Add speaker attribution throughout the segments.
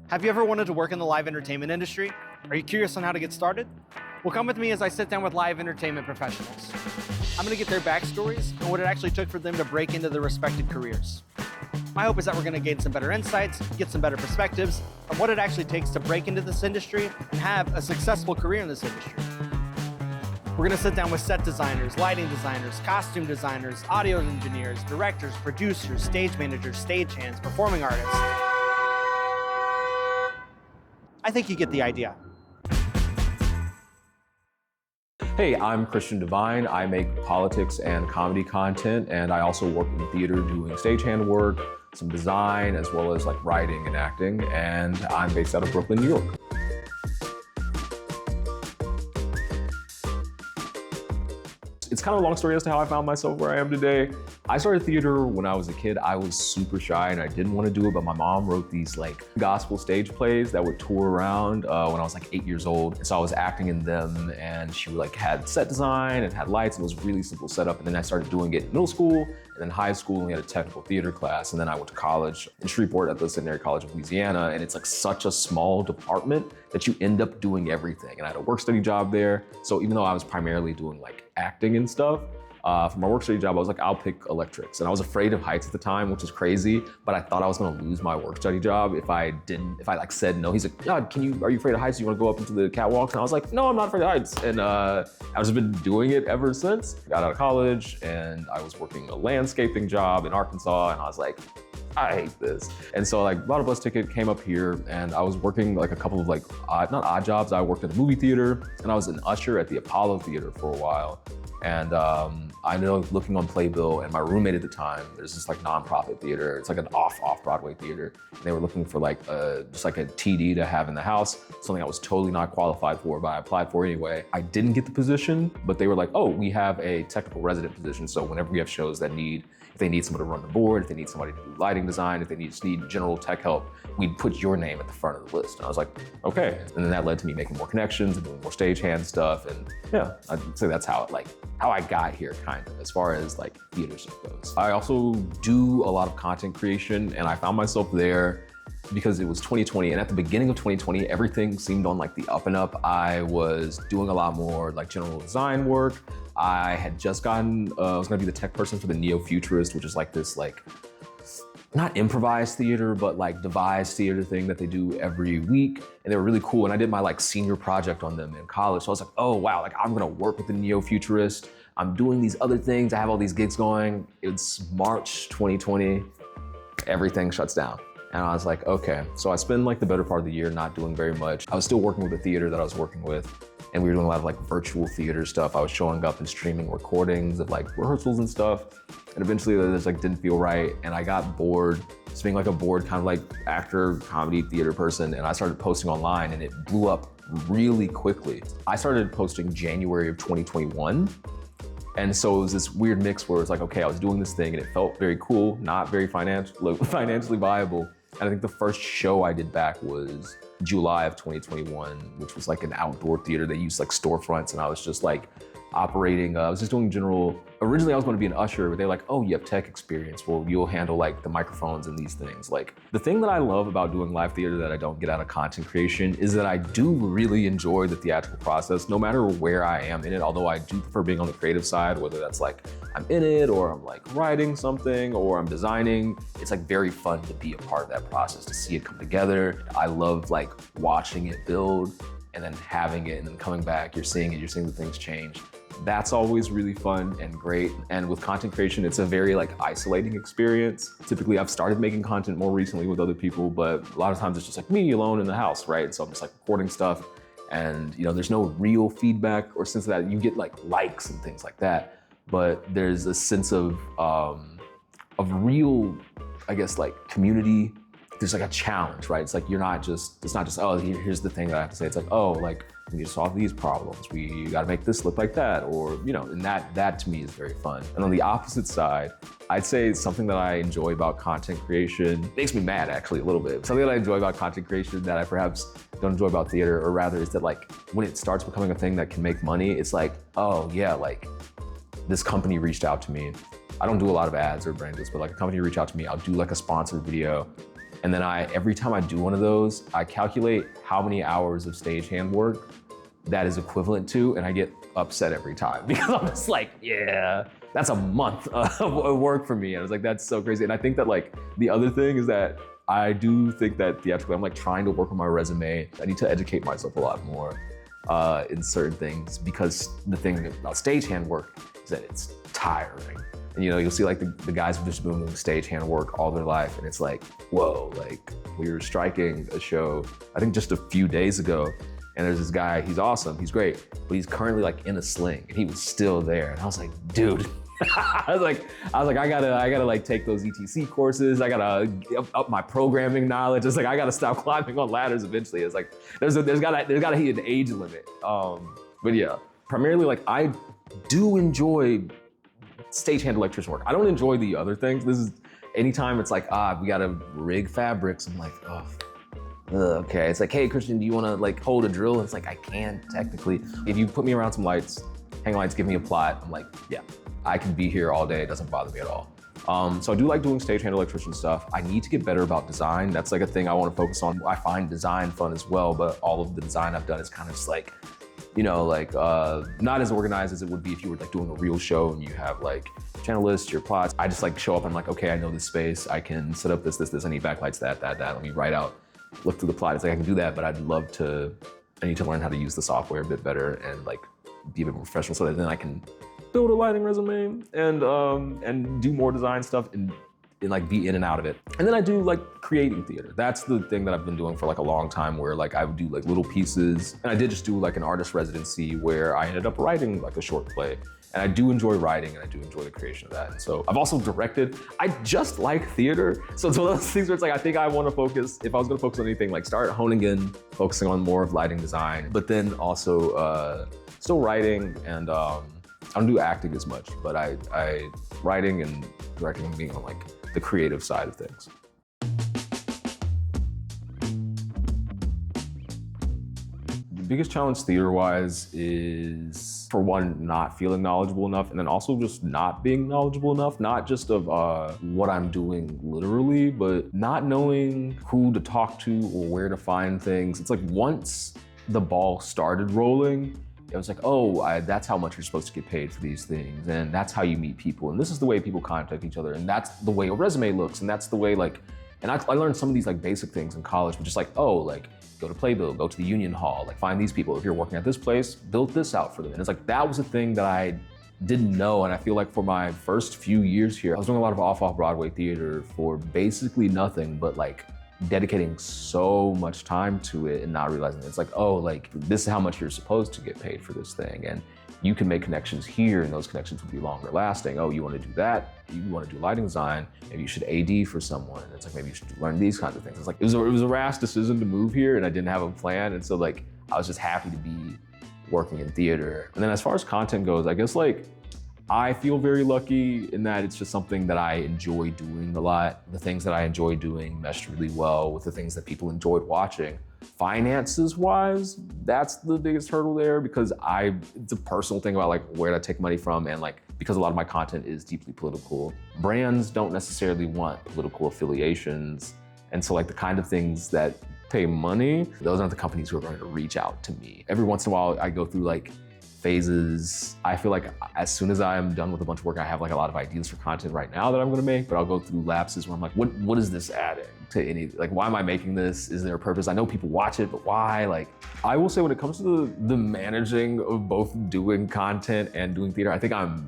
Speaker 1: Have you ever wanted to work in the live entertainment industry? Are you curious on how to get started? Well, come with me as I sit down with live entertainment professionals. I'm gonna get their backstories and what it actually took for them to break into their respected careers. My hope is that we're gonna gain some better insights, get some better perspectives on what it actually takes to break into this industry and have a successful career in this industry. We're gonna sit down with set designers, lighting designers, costume designers, audio engineers, directors, producers, stage managers, stagehands, performing artists. I think you get the idea.
Speaker 2: Hey, I'm XianDivyne. I make politics and comedy content, and I also work in theater doing stagehand work, some design, as well as like writing and acting, and I'm based out of Brooklyn, New York. It's kind of a long story as to how I found myself where I am today. I started theater when I was a kid. I was super shy and I didn't want to do it, but my mom wrote these like gospel stage plays that would tour around when I was like 8 years old. And so I was acting in them, and she like had set design and had lights, and it was really simple setup. And then I started doing it in middle school, and then high school, and we had a technical theater class. And then I went to college in Shreveport at the Seminary College of Louisiana, and it's like such a small department that you end up doing everything. And I had a work study job there. So even though I was primarily doing like acting and stuff, for my work study job, I was like, I'll pick electrics. And I was afraid of heights at the time, which is crazy, but I thought I was gonna lose my work study job if I like said no. He's like, God, are you afraid of heights? Do you wanna go up into the catwalks? And I was like, no, I'm not afraid of heights. And I've just been doing it ever since. Got out of college and I was working a landscaping job in Arkansas, and I was like, I hate this. And so like bought a bus ticket, came up here, and I was working like a couple of like not odd jobs. I worked at a movie theater, and I was an usher at the Apollo Theater for a while. And I ended up looking on Playbill, and my roommate at the time, there's this like nonprofit theater. It's like an off-Broadway theater. And they were looking for like just like a TD to have in the house, something I was totally not qualified for, but I applied for anyway. I didn't get the position, but they were like, oh, we have a technical resident position. So whenever we have shows that if they need somebody to run the board, if they need somebody to do lighting design, if they just need general tech help, we'd put your name at the front of the list. And I was like, okay. And then that led to me making more connections and doing more stagehand stuff. And yeah, I'd say that's how I got here, kind of, as far as like theater stuff goes. I also do a lot of content creation, and I found myself there because it was 2020, and at the beginning of 2020, everything seemed on like the up and up. I was doing a lot more like general design work. I had just gotten, I was gonna be the tech person for the Neo-Futurist, which is like this like, not improvised theater, but like devised theater thing that they do every week. And they were really cool. And I did my like senior project on them in college. So I was like, oh wow, like I'm gonna work with the Neo-Futurist. I'm doing these other things. I have all these gigs going. It's March 2020, everything shuts down. And I was like, okay. So I spent like the better part of the year not doing very much. I was still working with the theater that I was working with, and we were doing a lot of like virtual theater stuff. I was showing up and streaming recordings of like rehearsals and stuff. And eventually that just like didn't feel right. And I got bored, just being like a bored kind of like actor, comedy, theater person. And I started posting online, and it blew up really quickly. I started posting January of 2021. And so it was this weird mix where it's like, okay, I was doing this thing and it felt very cool, not very financially viable. And I think the first show I did back was July of 2021, which was like an outdoor theater. They used like storefronts, and I was just like operating, I was just doing general, originally I was going to be an usher, but they're like, oh, you have tech experience. Well, you'll handle like the microphones and these things. Like the thing that I love about doing live theater that I don't get out of content creation is that I do really enjoy the theatrical process, no matter where I am in it. Although I do prefer being on the creative side, whether that's like I'm in it or I'm like writing something or I'm designing. It's like very fun to be a part of that process, to see it come together. I love like watching it build and then having it and then coming back, you're seeing the things change. That's always really fun and great. And with content creation, it's a very like isolating experience. Typically, I've started making content more recently with other people, but a lot of times it's just like me alone in the house, right? So I'm just like recording stuff, and you know, there's no real feedback or sense of that. You get like likes and things like that, but there's a sense of real, I guess, like community. There's like a challenge, right? It's like it's not just, oh, here's the thing that I have to say. It's like, oh, like we need to solve these problems. You gotta make this look like that, or, you know, and that to me is very fun. And on the opposite side, I'd say something that I enjoy about content creation, makes me mad actually a little bit. Something that I enjoy about content creation that I perhaps don't enjoy about theater, or rather is that like when it starts becoming a thing that can make money, it's like, oh yeah, like this company reached out to me. I don't do a lot of ads or brand deals, but like a company reached out to me, I'll do like a sponsored video, And then every time I do one of those, I calculate how many hours of stagehand work that is equivalent to, and I get upset every time because I'm just like, yeah, that's a month of work for me. And I was like, that's so crazy. And I think that like, the other thing is that I do think that theatrically, I'm like trying to work on my resume. I need to educate myself a lot more in certain things, because the thing about stagehand work is that it's tiring. And you'll see like the guys who've just been doing stagehand work all their life, and it's like, whoa, like we were striking a show, I think just a few days ago, and there's this guy, he's awesome, he's great, but he's currently like in a sling, and he was still there. And I was like, dude, I was like, I gotta like take those ETC courses. I gotta up my programming knowledge. It's like, I gotta stop climbing on ladders eventually. It's like, there's gotta be an age limit. But yeah, primarily like I do enjoy stagehand electrician work. I don't enjoy the other things. This is anytime it's like, we gotta rig fabrics. I'm like, oh, okay. It's like, hey, Christian, do you wanna like hold a drill? It's like, I can technically. If you put me around some lights, hang lights, give me a plot, I'm like, yeah, I can be here all day. It doesn't bother me at all. So I do like doing stagehand electrician stuff. I need to get better about design. That's like a thing I want to focus on. I find design fun as well, but all of the design I've done is kind of just like, not as organized as it would be if you were like doing a real show and you have like channel lists, your plots. I just like show up and I'm like, okay, I know this space. I can set up this, I need backlights, that. Let me write out, look through the plot. It's like, I can do that, but I need to learn how to use the software a bit better and like be a bit more professional, so that then I can build a lighting resume and do more design stuff and like be in and out of it. And then I do like creating theater. That's the thing that I've been doing for like a long time, where like I would do like little pieces. And I did just do like an artist residency where I ended up writing like a short play. And I do enjoy writing, and I do enjoy the creation of that. And so I've also directed. I just like theater. So it's one of those things where it's like, I think I want to focus, if I was going to focus on anything, like start honing in, focusing on more of lighting design, but then also still writing, and I don't do acting as much, but I writing and directing and being on like the creative side of things. The biggest challenge theater-wise is, for one, not feeling knowledgeable enough, and then also just not being knowledgeable enough, not just of what I'm doing literally, but not knowing who to talk to or where to find things. It's like, once the ball started rolling, it was like, oh, that's how much you're supposed to get paid for these things, and that's how you meet people, and this is the way people contact each other, and that's the way a resume looks, and that's the way like, and I learned some of these like basic things in college, but just like, oh, like go to Playbill, go to the Union Hall, like find these people. If you're working at this place, build this out for them. And it's like, that was a thing that I didn't know, and I feel like for my first few years here, I was doing a lot of off-Broadway theater for basically nothing, but like dedicating so much time to it and not realizing it's like, oh, like this is how much you're supposed to get paid for this thing. And you can make connections here, and those connections will be longer lasting. Oh, you want to do that? You want to do lighting design? Maybe you should AD for someone. And it's like, maybe you should learn these kinds of things. It's like, it was a rash decision to move here, and I didn't have a plan. And so like, I was just happy to be working in theater. And then as far as content goes, I guess like, I feel very lucky in that it's just something that I enjoy doing a lot. The things that I enjoy doing meshed really well with the things that people enjoyed watching. Finances wise, that's the biggest hurdle there, because it's a personal thing about like, where do I take money from? And like, because a lot of my content is deeply political, brands don't necessarily want political affiliations. And so like the kind of things that pay money, those aren't the companies who are going to reach out to me. Every once in a while, I go through like phases. I feel like as soon as I'm done with a bunch of work, I have like a lot of ideas for content right now that I'm gonna make, but I'll go through lapses where I'm like, what is this adding to any, like, why am I making this? Is there a purpose? I know people watch it, but why? Like, I will say when it comes to the managing of both doing content and doing theater, I think I'm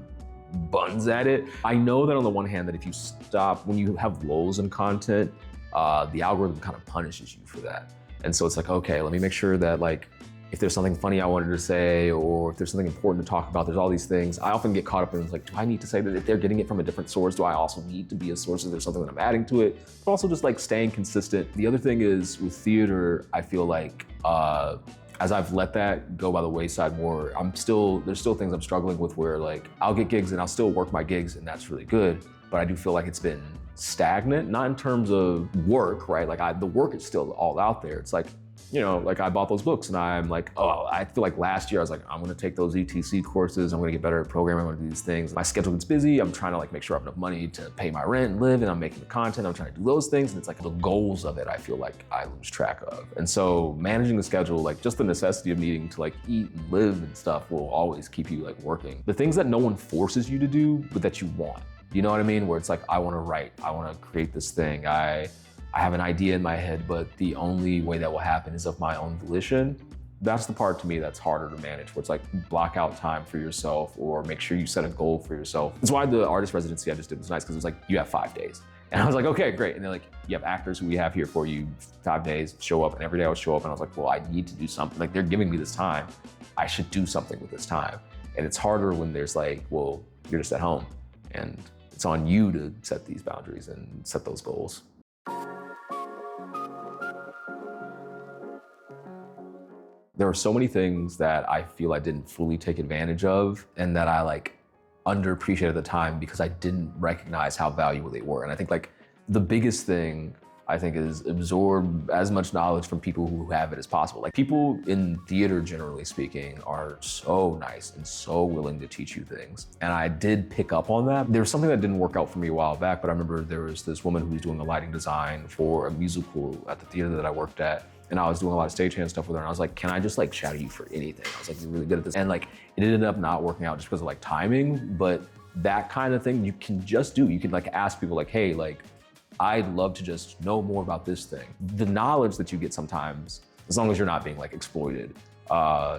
Speaker 2: buns at it. I know that on the one hand, that if you stop, when you have lulls in content, the algorithm kind of punishes you for that. And so it's like, okay, let me make sure that like, if there's something funny I wanted to say, or if there's something important to talk about, there's all these things. I often get caught up in like, do I need to say that? If they're getting it from a different source, do I also need to be a source? Is there something that I'm adding to it? But also just like staying consistent. The other thing is with theater, I feel like as I've let that go by the wayside more, there's still things I'm struggling with where like, I'll get gigs and I'll still work my gigs, and that's really good. But I do feel like it's been stagnant, not in terms of work, right? Like the work is still all out there. It's like, You know, like I bought those books and I'm like, oh, I feel like last year I was like, I'm gonna take those ETC courses, I'm gonna get better at programming, I'm gonna do these things. My schedule gets busy, I'm trying to like make sure I have enough money to pay my rent and live, and I'm making the content, I'm trying to do those things. And it's like the goals of it, I feel like I lose track of. And so managing the schedule, like just the necessity of needing to like eat and live and stuff will always keep you like working. The things that no one forces you to do, but that you want. You know what I mean? Where it's like, I wanna write, I wanna create this thing. I have an idea in my head, but the only way that will happen is of my own volition. That's the part to me that's harder to manage, where it's like block out time for yourself or make sure you set a goal for yourself. That's why the artist residency I just did was nice, because it was like, you have 5 days. And I was like, okay, great. And they're like, you have actors who we have here for you, 5 days, show up. And every day I would show up and I was like, well, I need to do something. Like, they're giving me this time. I should do something with this time. And it's harder when there's like, well, you're just at home. And it's on you to set these boundaries and set those goals. There were so many things that I feel I didn't fully take advantage of and that I like underappreciated at the time because I didn't recognize how valuable they were. And I think like the biggest thing I think is absorb as much knowledge from people who have it as possible. Like people in theater, generally speaking, are so nice and so willing to teach you things. And I did pick up on that. There was something that didn't work out for me a while back, but I remember there was this woman who was doing the lighting design for a musical at the theater that I worked at. And I was doing a lot of stagehand stuff with her, and I was like, can I just like shadow you for anything? I was like, you're really good at this. And like, it ended up not working out just because of like timing, but that kind of thing you can just do. You can like ask people like, hey, like, I'd love to just know more about this thing. The knowledge that you get sometimes, as long as you're not being like exploited,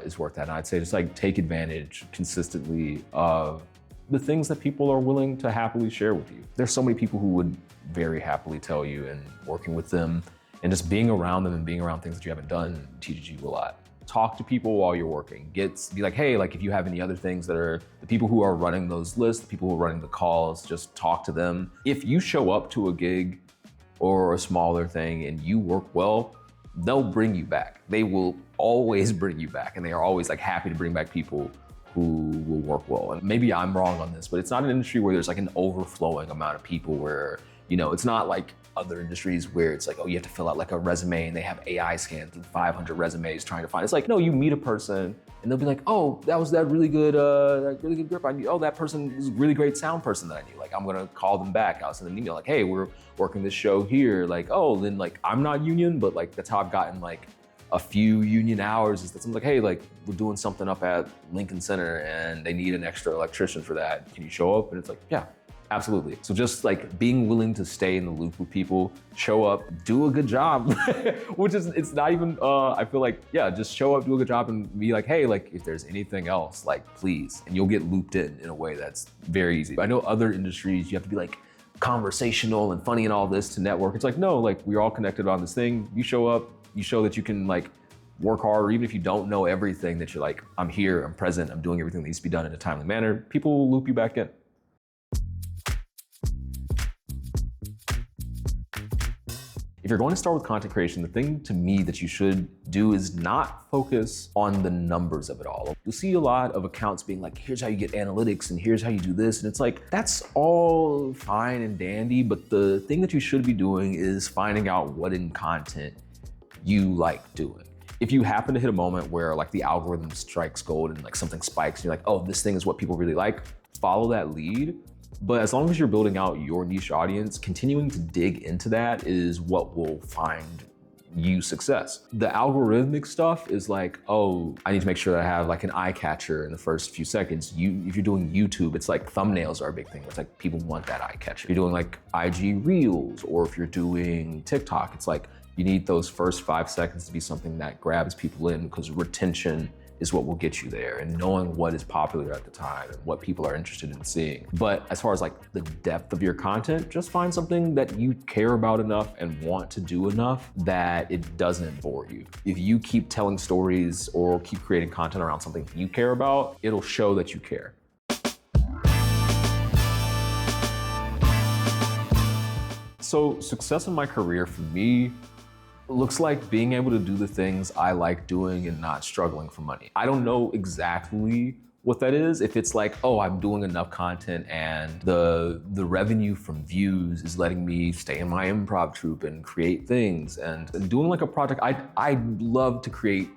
Speaker 2: is worth that. And I'd say just like take advantage consistently of the things that people are willing to happily share with you. There's so many people who would very happily tell you, and working with them and just being around them and being around things that you haven't done teaches you a lot. Talk to people while you're working. Be like, hey, like if you have any other things that are, the people who are running those lists, the people who are running the calls, just talk to them. If you show up to a gig or a smaller thing and you work well, they'll bring you back. They will always bring you back, and they are always like happy to bring back people who will work well. And maybe I'm wrong on this, but it's not an industry where there's like an overflowing amount of people where, you know, it's not like other industries where it's like, oh, you have to fill out like a resume and they have AI scan through 500 resumes trying to find. It's like, no, you meet a person and they'll be like, oh, that was that really good grip I knew. Oh, that person is a really great sound person that I knew. Like, I'm gonna call them back. I'll send them an email like, hey, we're working this show here. Like, oh, then like, I'm not union, but like, that's how I've gotten like a few union hours, is that someone's like, hey, like we're doing something up at Lincoln Center and they need an extra electrician for that. Can you show up? And it's like, yeah. Absolutely. So just like being willing to stay in the loop with people, show up, do a good job, which is, it's not even, I feel like, yeah, just show up, do a good job and be like, hey, like if there's anything else, like please, and you'll get looped in a way that's very easy. I know other industries, you have to be like conversational and funny and all this to network. It's like, no, like we're all connected on this thing. You show up, you show that you can like work hard, or even if you don't know everything, that you're like, I'm here, I'm present, I'm doing everything that needs to be done in a timely manner. People will loop you back in. If you're going to start with content creation, the thing to me that you should do is not focus on the numbers of it all. You'll see a lot of accounts being like, here's how you get analytics and here's how you do this. And it's like, that's all fine and dandy, but the thing that you should be doing is finding out what in content you like doing. If you happen to hit a moment where like the algorithm strikes gold and like something spikes and you're like, oh, this thing is what people really like, follow that lead. But as long as you're building out your niche audience, continuing to dig into that is what will find you success. The algorithmic stuff is like, oh, I need to make sure that I have like an eye catcher in the first few seconds. If you're doing YouTube, it's like thumbnails are a big thing. It's like people want that eye catcher. If you're doing like IG Reels, or if you're doing TikTok, it's like you need those first 5 seconds to be something that grabs people in, because retention is what will get you there, and knowing what is popular at the time and what people are interested in seeing. But as far as like the depth of your content, just find something that you care about enough and want to do enough that it doesn't bore you. If you keep telling stories or keep creating content around something you care about, it'll show that you care. So success in my career for me looks like being able to do the things I like doing and not struggling for money. I don't know exactly what that is. If it's like, oh, I'm doing enough content and the revenue from views is letting me stay in my improv troupe and create things and doing like a project, I love to create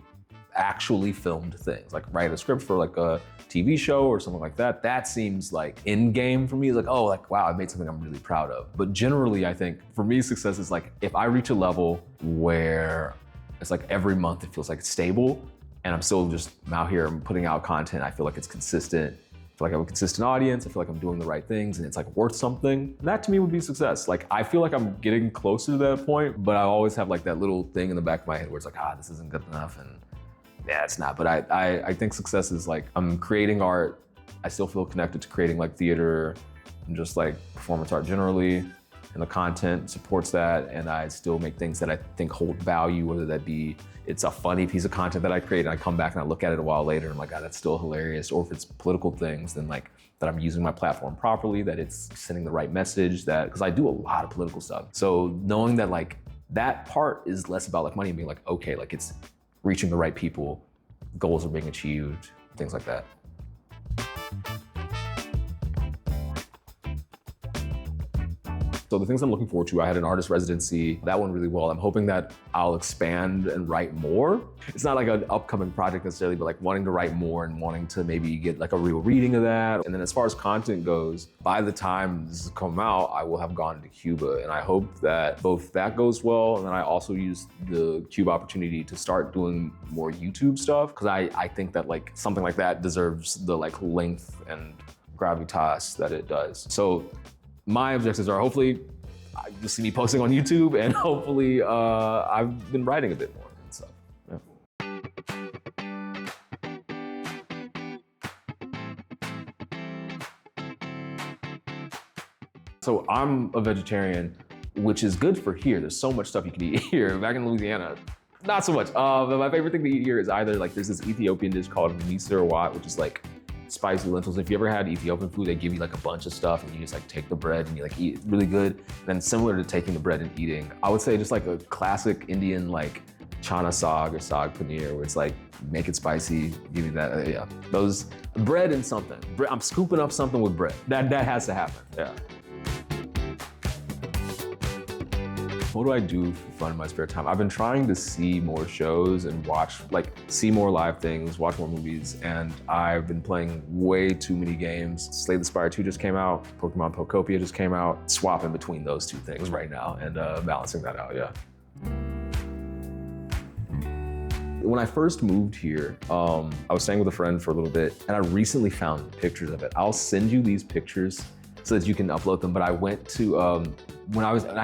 Speaker 2: actually filmed things, like write a script for like a TV show or something like that. That seems like in game for me. It's like, oh, like, wow, I made something I'm really proud of. But generally, I think for me, success is like, if I reach a level where it's like every month it feels like it's stable and I'm still just out here and putting out content, I feel like it's consistent. I feel like I have a consistent audience. I feel like I'm doing the right things and it's like worth something. That to me would be success. Like, I feel like I'm getting closer to that point, but I always have like that little thing in the back of my head where it's like, this isn't good enough. And yeah, it's not. But I think success is like, I'm creating art. I still feel connected to creating like theater and just like performance art generally. And the content supports that. And I still make things that I think hold value, whether that be it's a funny piece of content that I create and I come back and I look at it a while later and I'm like, that's still hilarious. Or if it's political things, then like that I'm using my platform properly, that it's sending the right message, that, because I do a lot of political stuff. So knowing that like that part is less about like money and being like, okay, like it's reaching the right people, goals are being achieved, things like that. So the things I'm looking forward to, I had an artist residency, that went really well. I'm hoping that I'll expand and write more. It's not like an upcoming project necessarily, but like wanting to write more and wanting to maybe get like a real reading of that. And then as far as content goes, by the time this has come out, I will have gone to Cuba. And I hope that both that goes well, and then I also use the Cuba opportunity to start doing more YouTube stuff, because I think that like something like that deserves the like length and gravitas that it does. So my objectives are hopefully you'll see me posting on YouTube, and hopefully I've been writing a bit more and stuff. Yeah. So I'm a vegetarian, which is good for here. There's so much stuff you can eat here. Back in Louisiana, not so much. But my favorite thing to eat here is either like there's this Ethiopian dish called misir, which is like spicy lentils. If you ever had Ethiopian food, they give you like a bunch of stuff and you just like take the bread and you like eat it. Really good. And then similar to taking the bread and eating, I would say just like a classic Indian like chana saag or saag paneer, where it's like, make it spicy, give me that, yeah. Those, bread and something. I'm scooping up something with bread. That has to happen, yeah. What do I do for fun in my spare time? I've been trying to see more shows and see more live things, watch more movies, and I've been playing way too many games. Slay the Spire 2 just came out, Pokemon Pokopia just came out. Swapping between those two things right now and balancing that out, yeah. When I first moved here, I was staying with a friend for a little bit, and I recently found pictures of it. I'll send you these pictures so that you can upload them, but I went to, I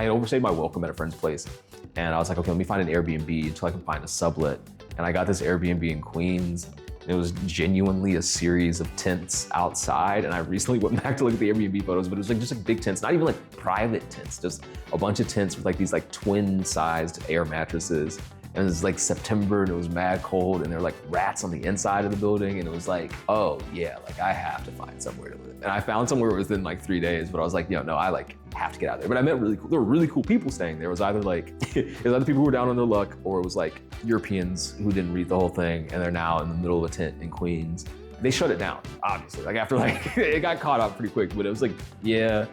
Speaker 2: had overstayed my welcome at a friend's place, and I was like, okay, let me find an Airbnb until I can find a sublet. And I got this Airbnb in Queens, and it was genuinely a series of tents outside. And I recently went back to look at the Airbnb photos, but it was like just like big tents, not even like private tents, just a bunch of tents with like these like twin-sized air mattresses. And it was like September and it was mad cold and there were like rats on the inside of the building, and it was like, oh yeah, like I have to find somewhere to live. And I found somewhere within like 3 days, but I was like, no, I like have to get out of there. But I met there were really cool people staying there. It was either like, it was either people who were down on their luck, or it was like Europeans who didn't read the whole thing and they're now in the middle of a tent in Queens. They shut it down, obviously. Like after like, it got caught up pretty quick, but it was like, yeah,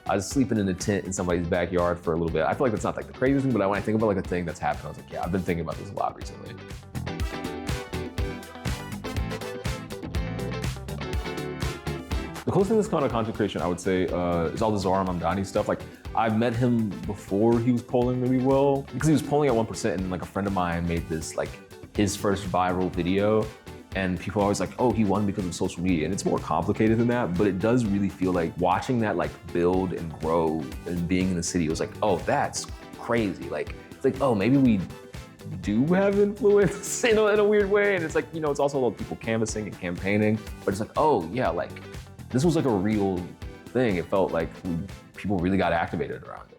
Speaker 2: I was sleeping in a tent in somebody's backyard for a little bit. I feel like that's not like the craziest thing, but when I think about like a thing that's happened, I was like, yeah, I've been thinking about this a lot recently. The coolest thing that's kind of content creation, I would say, is all the Zohar Mamdani stuff. Like, I've met him before he was polling really well, because he was polling at 1%, and like a friend of mine made this like his first viral video. And people are always like, oh, he won because of social media. And it's more complicated than that, but it does really feel like watching that like build and grow and being in the city, it was like, oh, that's crazy. Like, it's like, oh, maybe we do have influence in a weird way. And it's like, it's also a lot of people canvassing and campaigning, but it's like, oh yeah, like this was like a real thing. It felt like people really got activated around it.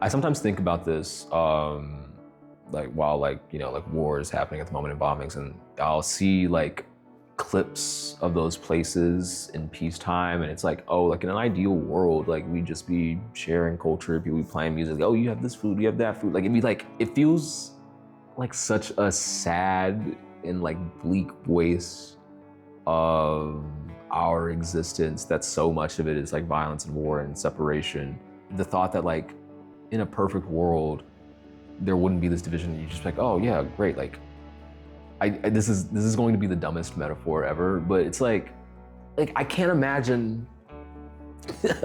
Speaker 2: I sometimes think about this, like while like war is happening at the moment and bombings, and I'll see like clips of those places in peacetime, and it's like, oh, like in an ideal world, like we'd just be sharing culture, people be playing music, oh, you have this food, you have that food. Like it'd be like, it feels like such a sad and like bleak voice of our existence, that so much of it is like violence and war and separation. The thought that like in a perfect world, there wouldn't be this division. You're just like, oh yeah, great. Like, this is going to be the dumbest metaphor ever, but it's like I can't imagine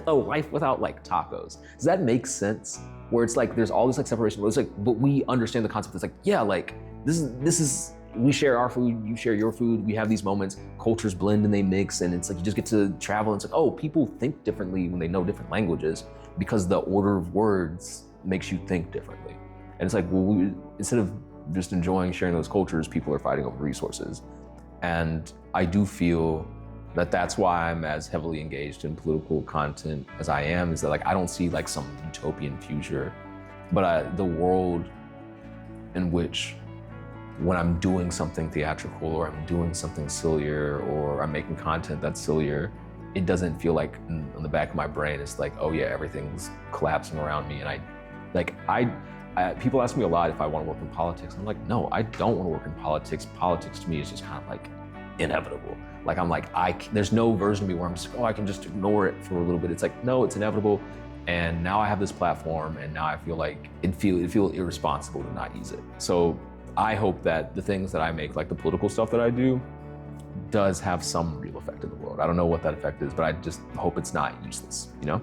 Speaker 2: a life without like tacos. Does that make sense? Where it's like there's all this like separation, but it's like, but we understand the concept. It's like, yeah, like this is we share our food, you share your food. We have these moments, cultures blend and they mix, and it's like you just get to travel. And it's like, oh, people think differently when they know different languages because the order of words makes you think differently. And it's like, well, instead of just enjoying sharing those cultures, people are fighting over resources. And I do feel that that's why I'm as heavily engaged in political content as I am, is that like I don't see like some utopian future, but the world in which when I'm doing something theatrical or I'm doing something sillier or I'm making content that's sillier, it doesn't feel like in the back of my brain it's like, oh yeah, everything's collapsing around me. And people ask me a lot if I want to work in politics. I'm like, no, I don't want to work in politics. Politics to me is just kind of like inevitable. Like I'm like, there's no version of me where I'm just, oh, I can just ignore it for a little bit. It's like, no, it's inevitable. And now I have this platform, and now I feel like it feel irresponsible to not use it. So I hope that the things that I make, like the political stuff that I do, does have some real effect in the world. I don't know what that effect is, but I just hope it's not useless, you know?